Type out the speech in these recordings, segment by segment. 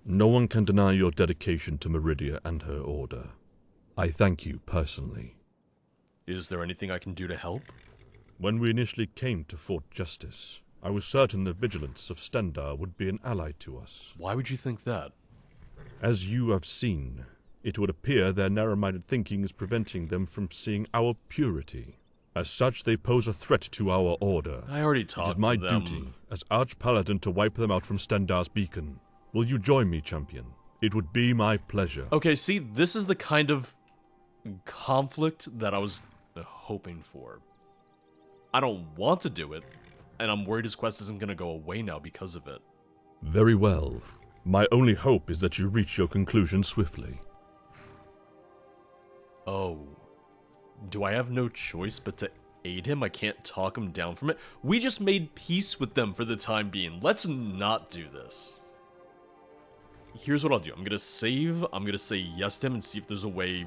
No one can deny your dedication to Meridia and her order. I thank you personally. Is there anything I can do to help? When we initially came to Fort Justice, I was certain the vigilance of Stendar would be an ally to us. Why would you think that? As you have seen, it would appear their narrow-minded thinking is preventing them from seeing our purity. As such, they pose a threat to our order. I already talked to them. It is my duty, as Arch-Paladin, to wipe them out from Stendar's beacon. Will you join me, champion? It would be my pleasure. Okay, see, this is the kind of conflict that I was hoping for. I don't want to do it, and I'm worried his quest isn't going to go away now because of it. Very well. My only hope is that you reach your conclusion swiftly. Oh. Do I have no choice but to aid him? I can't talk him down from it? We just made peace with them for the time being. Let's not do this. Here's what I'll do. I'm gonna save, I'm gonna say yes to him and see if there's a way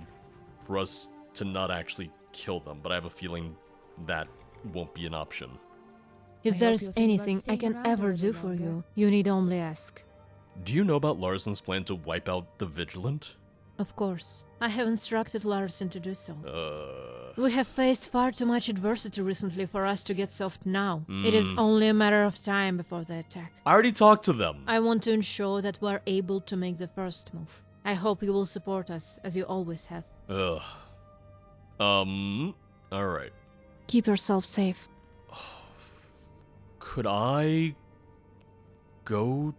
for us to not actually kill them, but I have a feeling that won't be an option. If there's anything I can ever do for you, you need only ask. Do you know about Larson's plan to wipe out the Vigilant? Of course. I have instructed Larson to do so. We have faced far too much adversity recently for us to get soft now. It is only a matter of time before they attack. I already talked to them. I want to ensure that we're able to make the first move. I hope you will support us, as you always have. Alright. Keep yourself safe. Could I go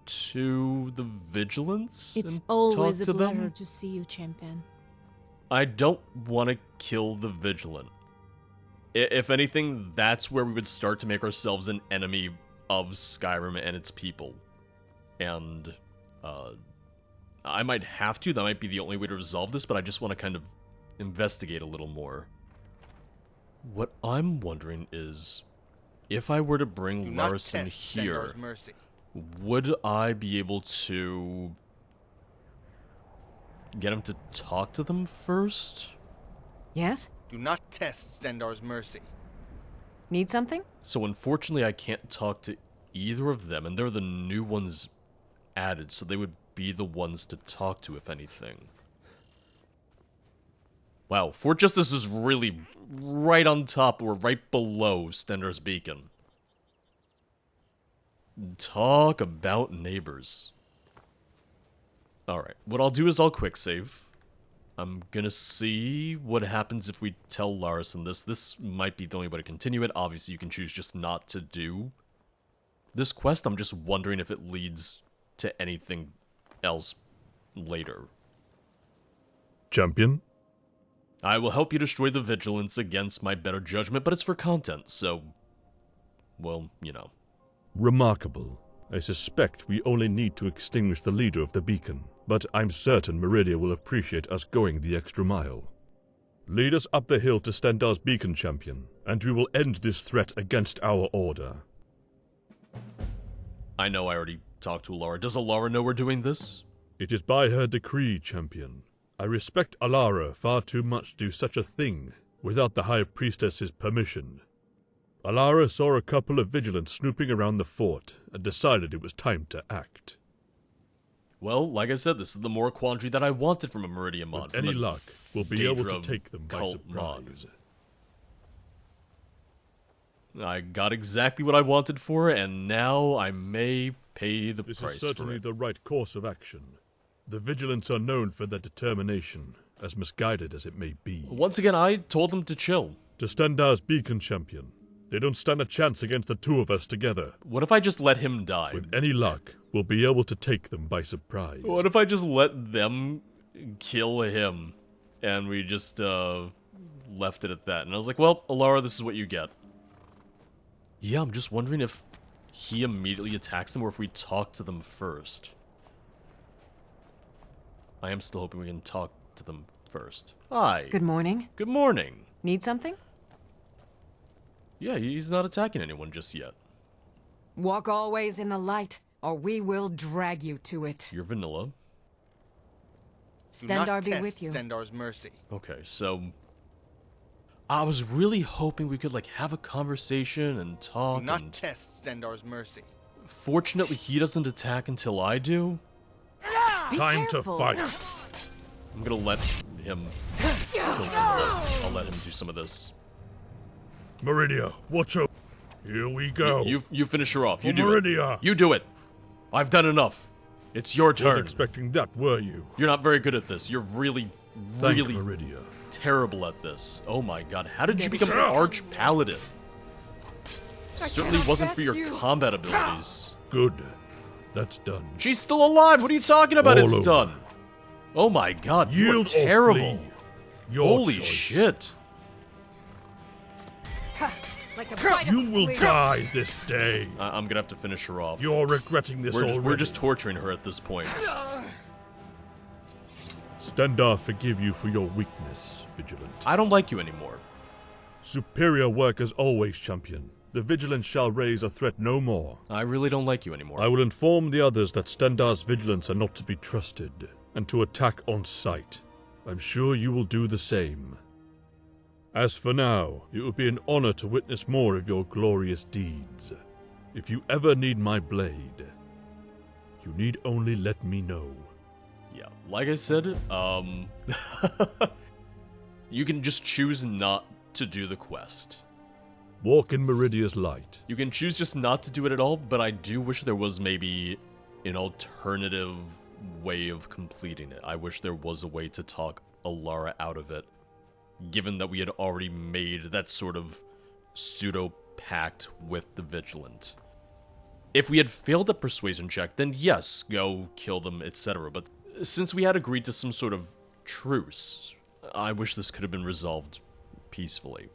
to the Vigilance It's and always talk a to pleasure them? to see you, champion. I don't want to kill the Vigilant. If anything, that's where we would start to make ourselves an enemy of Skyrim and its people. And, I might have to. That might be the only way to resolve this, but I just want to kind of investigate a little more. What I'm wondering is, if I were to bring Larson here, would I be able to get him to talk to them first? Yes? Do not test Stendar's mercy. Need something? So unfortunately I can't talk to either of them, and they're the new ones added, so they would be the ones to talk to, if anything. Wow, Fort Justice is really right on top, or right below Stendar's Beacon. Talk about neighbors. Alright, what I'll do is I'll quick save. I'm gonna see what happens if we tell Larson this. This might be the only way to continue it. Obviously, you can choose just not to do this quest. I'm just wondering if it leads to anything else later. Champion? I will help you destroy the Vigilance against my better judgment, but it's for content, so... well, you know. Remarkable. I suspect we only need to extinguish the leader of the beacon, but I'm certain Meridia will appreciate us going the extra mile. Lead us up the hill to Stendar's beacon, champion, and we will end this threat against our order. I know I already talked to Alara. Does Alara know we're doing this? It is by her decree, champion. I respect Alara far too much to do such a thing without the High Priestess's permission. Alara saw a couple of vigilants snooping around the fort and decided it was time to act. Well, like I said, this is the more quandary that I wanted from a Meridia mod. With any luck, we'll be able to take them by surprise. I got exactly what I wanted for it, and now I may pay the price for it. This is certainly the right course of action. The Vigilants are known for their determination, as misguided as it may be. Once again, I told them to chill. To Stendar's beacon, champion. They don't stand a chance against the two of us together. What if I just let him die? With any luck, we'll be able to take them by surprise. What if I just let them kill him, and we just, left it at that? And I was like, well, Alara, this is what you get. Yeah, I'm just wondering if he immediately attacks them, or if we talk to them first. I am still hoping we can talk to them first. Hi. Good morning. Good morning. Need something? Yeah, he's not attacking anyone just yet. Walk always in the light, or we will drag you to it. You're vanilla. Stendar be with you. Stendar's mercy. Okay, so... I was really hoping we could, like, have a conversation and talk. Do not test Stendar's mercy. Fortunately, he doesn't attack until I do. Time to careful. fight. I'm gonna let him kill some of them. I'll let him do some of this. Meridia, watch out. Here we go. You finish her off. You For do Meridia. it. You do it. I've done enough. It's your Weren't turn. expecting that, were you? You're not very good at this. You're really, Thank really Meridia. terrible at this. Oh my god, how did you Maybe become an so. arch paladin? Certainly cannot wasn't for trust your you. combat abilities. Good. That's done. She's still alive. What are you talking about? All It's over. done. Oh my god, you are Yield or terrible. flee. Your Holy choice. shit. Like a bite of You will flea. die this day. I'm gonna have to finish her off. You're regretting this already. We're just torturing her at this point. Stendar forgive you for your weakness, Vigilant. I don't like you anymore. Superior work as always, champion. The Vigilant shall raise a threat no more. I really don't like you anymore. I will inform the others that Stendar's vigilance are not to be trusted, and to attack on sight. I'm sure you will do the same. As for now, it would be an honor to witness more of your glorious deeds. If you ever need my blade, you need only let me know. Yeah, like I said, you can just choose not to do the quest. Walk in Meridia's light. You can choose just not to do it at all, but I do wish there was maybe an alternative way of completing it. I wish there was a way to talk Alara out of it, given that we had already made that sort of pseudo-pact with the Vigilant. If we had failed the persuasion check, then yes, go kill them, etc. But since we had agreed to some sort of truce, I wish this could have been resolved peacefully.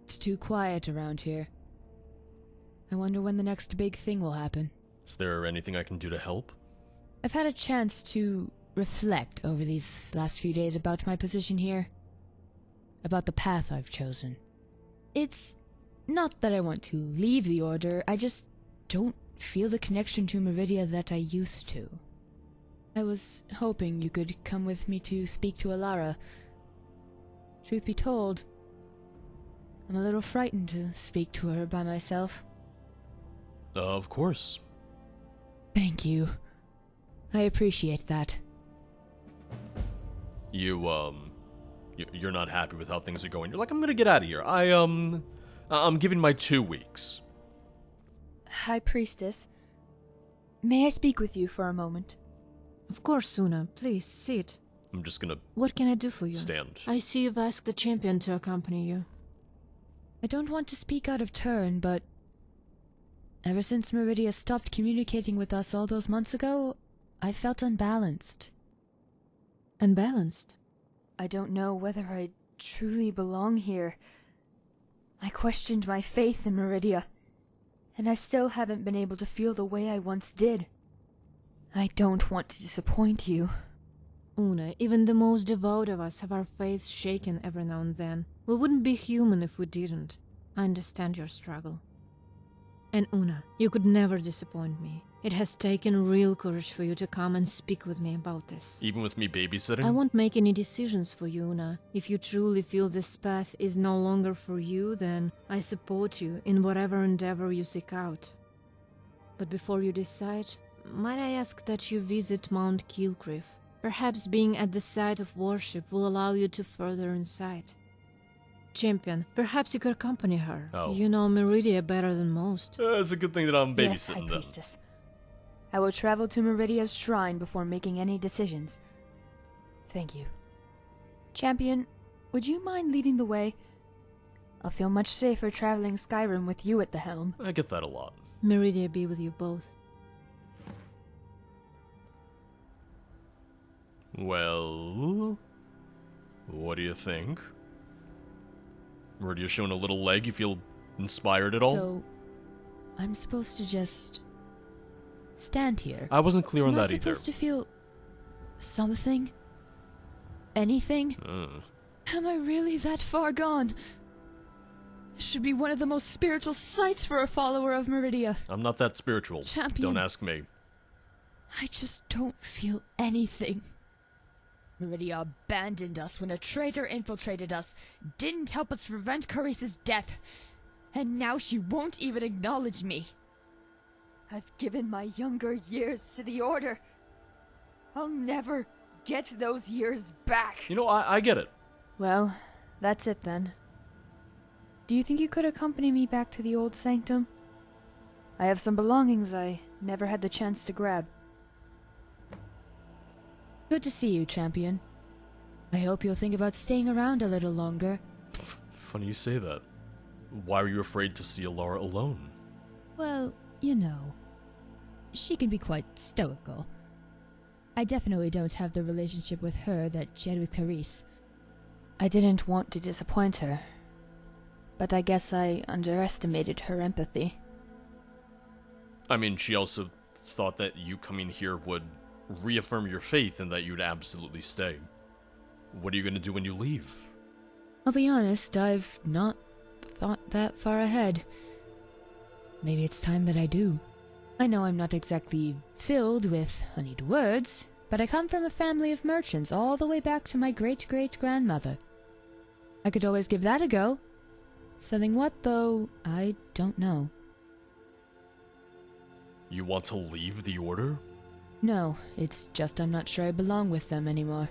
It's too quiet around here. I wonder when the next big thing will happen. Is there anything I can do to help? I've had a chance to reflect over these last few days about my position here. About the path I've chosen. It's not that I want to leave the Order, I just don't feel the connection to Meridia that I used to. I was hoping you could come with me to speak to Alara. Truth be told, I'm a little frightened to speak to her by myself. Of course. Thank you. I appreciate that. You're not happy with how things are going. You're like, I'm gonna get out of here. I'm giving my 2 weeks. High Priestess, may I speak with you for a moment? Of course, Una. Please, sit. I'm just gonna What can I do for you? stand. I see you've asked the champion to accompany you. I don't want to speak out of turn, but ever since Meridia stopped communicating with us all those months ago, I felt unbalanced. Unbalanced? I don't know whether I truly belong here. I questioned my faith in Meridia, and I still haven't been able to feel the way I once did. I don't want to disappoint you. Una, even the most devout of us have our faith shaken every now and then. We wouldn't be human if we didn't. I understand your struggle. And Una, you could never disappoint me. It has taken real courage for you to come and speak with me about this. Even with me babysitting? I won't make any decisions for you, Una. If you truly feel this path is no longer for you, then I support you in whatever endeavor you seek out. But before you decide, might I ask that you visit Mount Kilcreef? Perhaps being at the site of worship will allow you to further insight. Champion, perhaps you could accompany her. Oh. You know Meridia better than most. It's a good thing that I'm Yes, High babysitting them. Priestess. I will travel to Meridia's shrine before making any decisions. Thank you. Champion, would you mind leading the way? I'll feel much safer traveling Skyrim with you at the helm. I get that a lot. Meridia be with you both. Well, what do you think? Meridia showing a little leg, you feel inspired at all? So, I'm supposed to just stand here. I wasn't clear on Am I that either. supposed to feel something? Anything? Am I really that far gone? It should be one of the most spiritual sights for a follower of Meridia. I'm not that spiritual. Champion. Don't ask me. I just don't feel anything. Meridia abandoned us when a traitor infiltrated us, didn't help us prevent Caris's death, and now she won't even acknowledge me. I've given my younger years to the Order. I'll never get those years back. You know, I get it. Well, that's it then. Do you think you could accompany me back to the old sanctum? I have some belongings I never had the chance to grab. Good to see you, champion. I hope you'll think about staying around a little longer. Funny you say that. Why were you afraid to see Alara alone? Well, you know, she can be quite stoical. I definitely don't have the relationship with her that she had with Carice. I didn't want to disappoint her, but I guess I underestimated her empathy. I mean, she also thought that you coming here would reaffirm your faith and that you'd absolutely stay. What are you going to do when you leave? I'll be honest, I've not thought that far ahead. Maybe it's time that I do. I know I'm not exactly filled with honeyed words, but I come from a family of merchants all the way back to my great-great-grandmother. I could always give that a go. Selling what, though, I don't know. You want to leave the Order? No, it's just I'm not sure I belong with them anymore.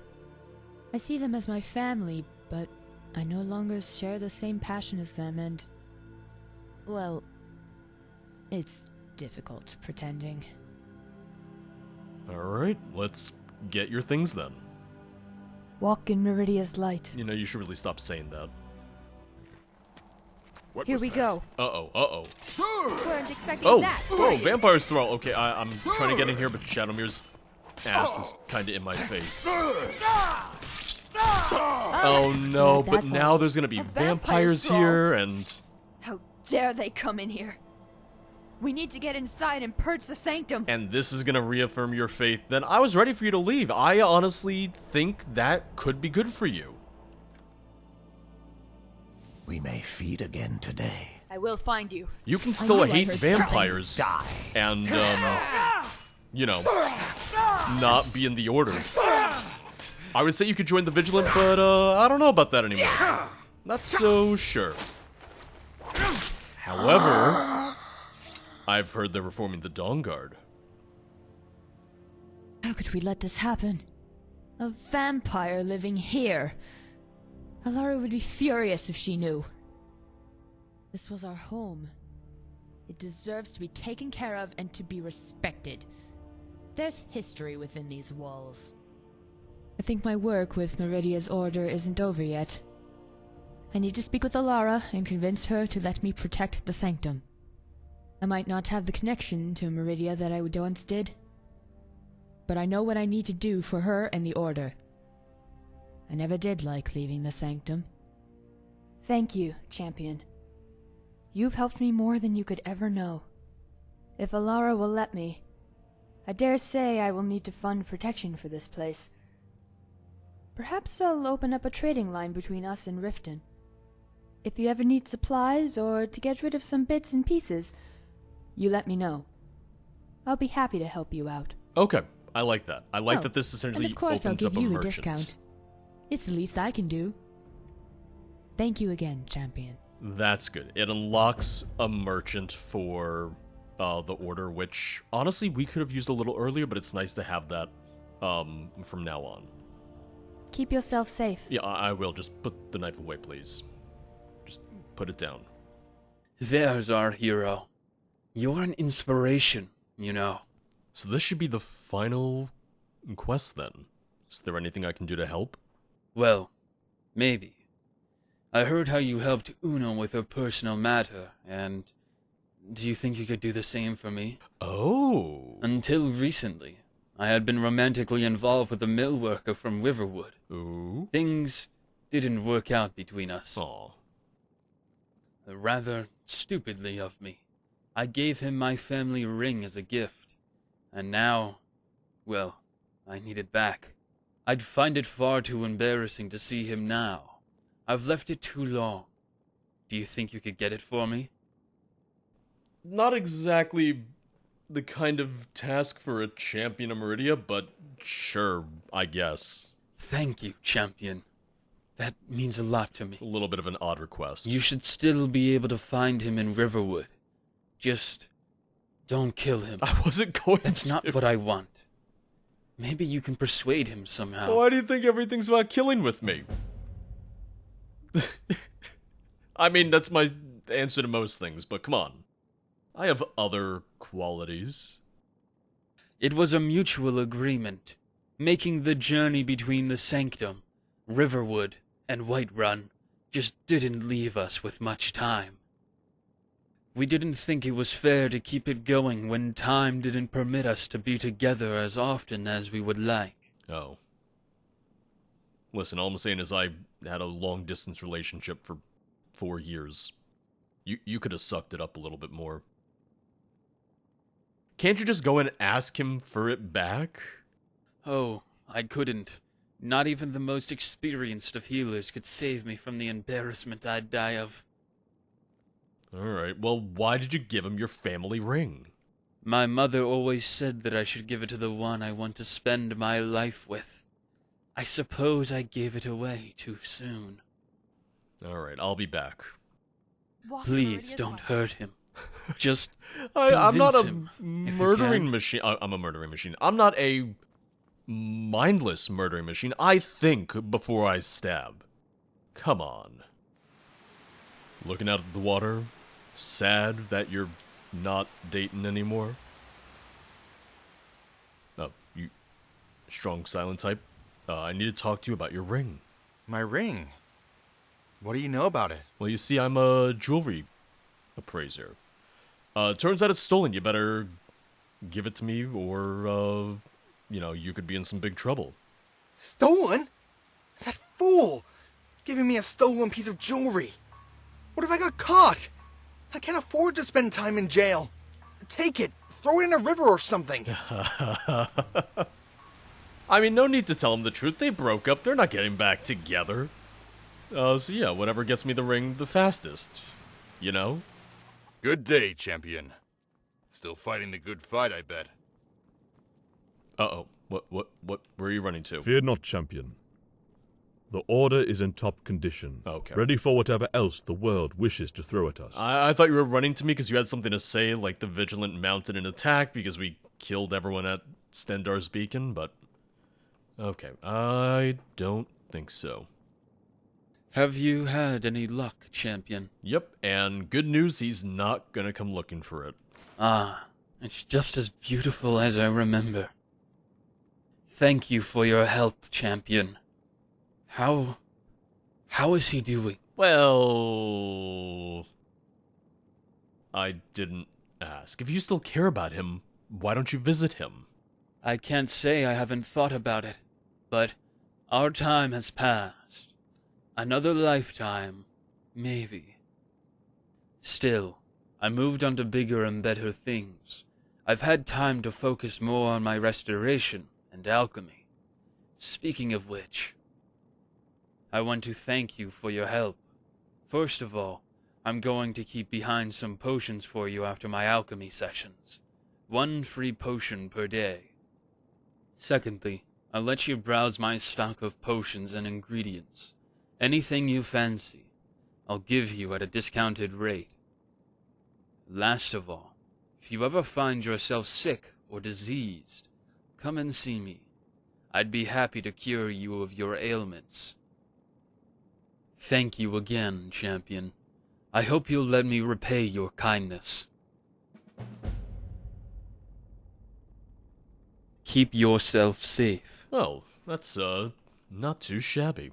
I see them as my family, but I no longer share the same passion as them and... well, it's difficult pretending. Alright, let's get your things then. Walk in Meridia's light. You know, you should really stop saying that. Here we go. Uh-oh. Weren't expecting Oh! that. Whoa, Vampire's Thrall! Okay, I'm trying to get in here, but Shadowmere's ass is kinda in my face. Oh no, but That's now there's gonna be a vampire vampires thrall. here, and... How dare they come in here? We need to get inside and purge the sanctum. And this is gonna reaffirm your faith, then I was ready for you to leave. I honestly think that could be good for you. We may feed again today. I will find you. You can still knew I hate heard something. vampires Die. and, you know, not be in the Order. I would say you could join the Vigilant, but, I don't know about that anymore. Not so sure. However, I've heard they're reforming the Dawn Guard. How could we let this happen? A vampire living here. Alara would be furious if she knew. This was our home. It deserves to be taken care of and to be respected. There's history within these walls. I think my work with Meridia's order isn't over yet. I need to speak with Alara and convince her to let me protect the sanctum. I might not have the connection to Meridia that I once did, but I know what I need to do for her and the order. I never did like leaving the sanctum. Thank you, champion. You've helped me more than you could ever know. If Alara will let me, I dare say I will need to fund protection for this place. Perhaps I'll open up a trading line between us and Riften. If you ever need supplies or to get rid of some bits and pieces, you let me know. I'll be happy to help you out. Okay, I like that. I like Oh, that this essentially and of course I'll opens give up a you a merchant. discount. It's the least I can do. Thank you again, champion. That's good. It unlocks a merchant for the Order, which honestly we could have used a little earlier, but it's nice to have that from now on. Keep yourself safe. Yeah, I will. Just put the knife away, please. Just put it down. There's our hero. You're an inspiration, you know. So this should be the final quest then. Is there anything I can do to help? Well, maybe. I heard how you helped Una with her personal matter, and do you think you could do the same for me? Oh. Until recently, I had been romantically involved with a mill worker from Riverwood. Ooh. Things didn't work out between us. Aw. Rather stupidly of me. I gave him my family ring as a gift, and now, well, I need it back. I'd find it far too embarrassing to see him now. I've left it too long. Do you think you could get it for me? Not exactly the kind of task for a champion of Meridia, but sure, I guess. Thank you, champion. That means a lot to me. A little bit of an odd request. You should still be able to find him in Riverwood. Just don't kill him. I wasn't going That's to. not what I want. Maybe you can persuade him somehow. Why do you think everything's about killing with me? I mean, that's my answer to most things, but come on. I have other qualities. It was a mutual agreement, making the journey between the Sanctum, Riverwood, and Whiterun just didn't leave us with much time. We didn't think it was fair to keep it going when time didn't permit us to be together as often as we would like. Oh. Listen, all I'm saying is I had a long-distance relationship for 4 years. You could have sucked it up a little bit more. Can't you just go and ask him for it back? Oh, I couldn't. Not even the most experienced of healers could save me from the embarrassment I'd die of. Alright, well, why did you give him your family ring? My mother always said that I should give it to the one I want to spend my life with. I suppose I gave it away too soon. Alright, I'll be back. Please don't hurt him. Just I'm not a him, if you murdering can. machine. I'm a murdering machine. I'm not a mindless murdering machine. I think before I stab. Come on. Looking out at the water, sad that you're not dating anymore. Oh, you strong silent type. I need to talk to you about your ring. My ring? What do you know about it? Well, you see, I'm a jewelry appraiser. Turns out it's stolen. You better give it to me or, you could be in some big trouble. Stolen? That fool! Giving me a stolen piece of jewelry. What if I got caught? I can't afford to spend time in jail. Take it. Throw it in a river or something. I mean, no need to tell them the truth. They broke up. They're not getting back together. So yeah, whatever gets me the ring the fastest. You know? Good day, champion. Still fighting the good fight, I bet. Uh-oh. What, where are you running to? Fear not, champion. The Order is in top condition. Okay. Ready for whatever else the world wishes to throw at us. I thought you were running to me because you had something to say, like the Vigilant mounted an attack because we killed everyone at Stendarr's Beacon, but... Okay, I don't think so. Have you had any luck, champion? Yep, and good news, he's not gonna come looking for it. Ah, it's just as beautiful as I remember. Thank you for your help, champion. How is he doing? Well... I didn't ask. If you still care about him, why don't you visit him? I can't say I haven't thought about it, but our time has passed. Another lifetime, maybe. Still, I moved on to bigger and better things. I've had time to focus more on my restoration and alchemy. Speaking of which, I want to thank you for your help. First of all, I'm going to keep behind some potions for you after my alchemy sessions. 1 free potion per day. Secondly, I'll let you browse my stock of potions and ingredients. Anything you fancy, I'll give you at a discounted rate. Last of all, if you ever find yourself sick or diseased, come and see me. I'd be happy to cure you of your ailments. Thank you again, champion. I hope you'll let me repay your kindness. Keep yourself safe. Oh, that's, not too shabby.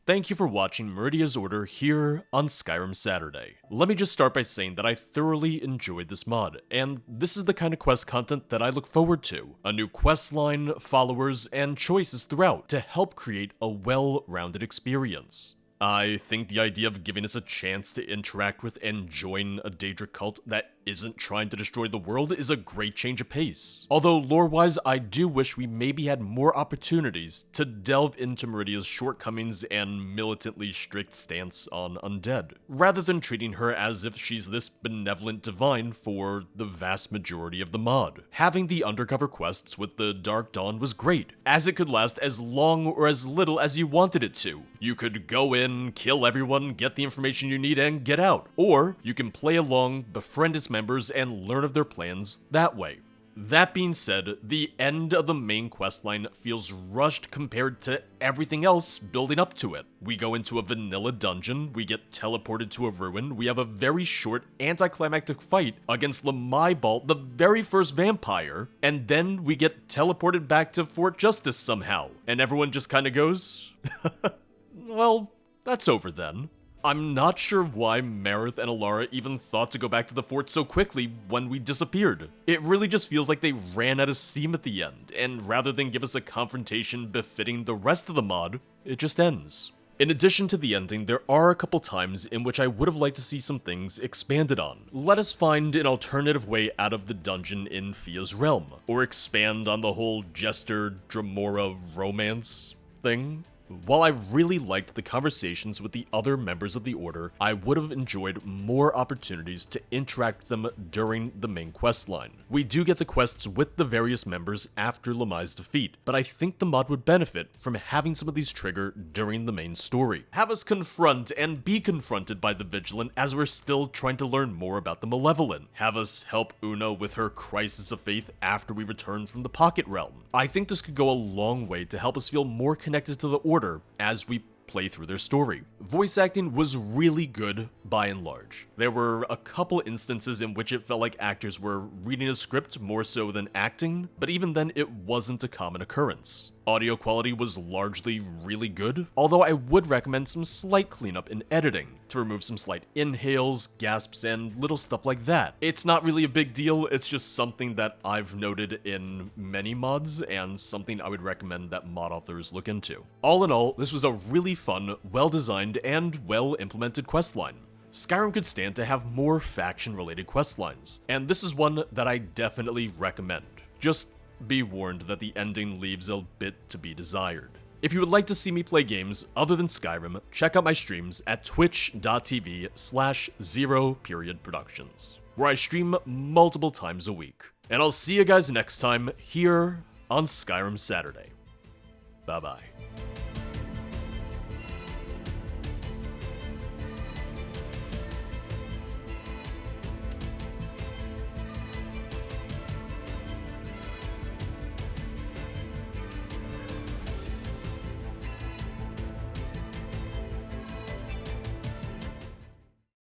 Thank you for watching Meridia's Order here on Skyrim Saturday. Let me just start by saying that I thoroughly enjoyed this mod, and this is the kind of quest content that I look forward to. A new quest line, followers, and choices throughout to help create a well-rounded experience. I think the idea of giving us a chance to interact with and join a Daedric cult that isn't trying to destroy the world is a great change of pace. Although lore-wise, I do wish we maybe had more opportunities to delve into Meridia's shortcomings and militantly strict stance on undead, rather than treating her as if she's this benevolent divine for the vast majority of the mod. Having the undercover quests with the Dark Dawn was great, as it could last as long or as little as you wanted it to. You could go in, kill everyone, get the information you need, and get out. Or you can play along, befriend its members, and learn of their plans that way. That being said, the end of the main questline feels rushed compared to everything else building up to it. We go into a vanilla dungeon, we get teleported to a ruin, we have a very short anticlimactic fight against Lamai Balt, the very first vampire, and then we get teleported back to Fort Justice somehow, and everyone just kinda goes, well, that's over then. I'm not sure why Marith and Alara even thought to go back to the fort so quickly when we disappeared. It really just feels like they ran out of steam at the end, and rather than give us a confrontation befitting the rest of the mod, it just ends. In addition to the ending, there are a couple times in which I would have liked to see some things expanded on. Let us find an alternative way out of the dungeon in Fia's realm, or expand on the whole Jester Dramora romance thing. While I really liked the conversations with the other members of the Order, I would have enjoyed more opportunities to interact with them during the main questline. We do get the quests with the various members after Lamai's defeat, but I think the mod would benefit from having some of these trigger during the main story. Have us confront and be confronted by the Vigilant as we're still trying to learn more about the Malevolent. Have us help Una with her crisis of faith after we return from the Pocket Realm. I think this could go a long way to help us feel more connected to the Order as we play through their story. Voice acting was really good by and large. There were a couple instances in which it felt like actors were reading a script more so than acting, but even then it wasn't a common occurrence. Audio quality was largely really good, although I would recommend some slight cleanup in editing to remove some slight inhales, gasps, and little stuff like that. It's not really a big deal, it's just something that I've noted in many mods and something I would recommend that mod authors look into. All in all, this was a really fun, well-designed, and well-implemented questline. Skyrim could stand to have more faction-related questlines, and this is one that I definitely recommend. Just be warned that the ending leaves a bit to be desired. If you would like to see me play games other than Skyrim, check out my streams at twitch.tv/0periodproductions, where I stream multiple times a week. And I'll see you guys next time here on Skyrim Saturday. Bye bye.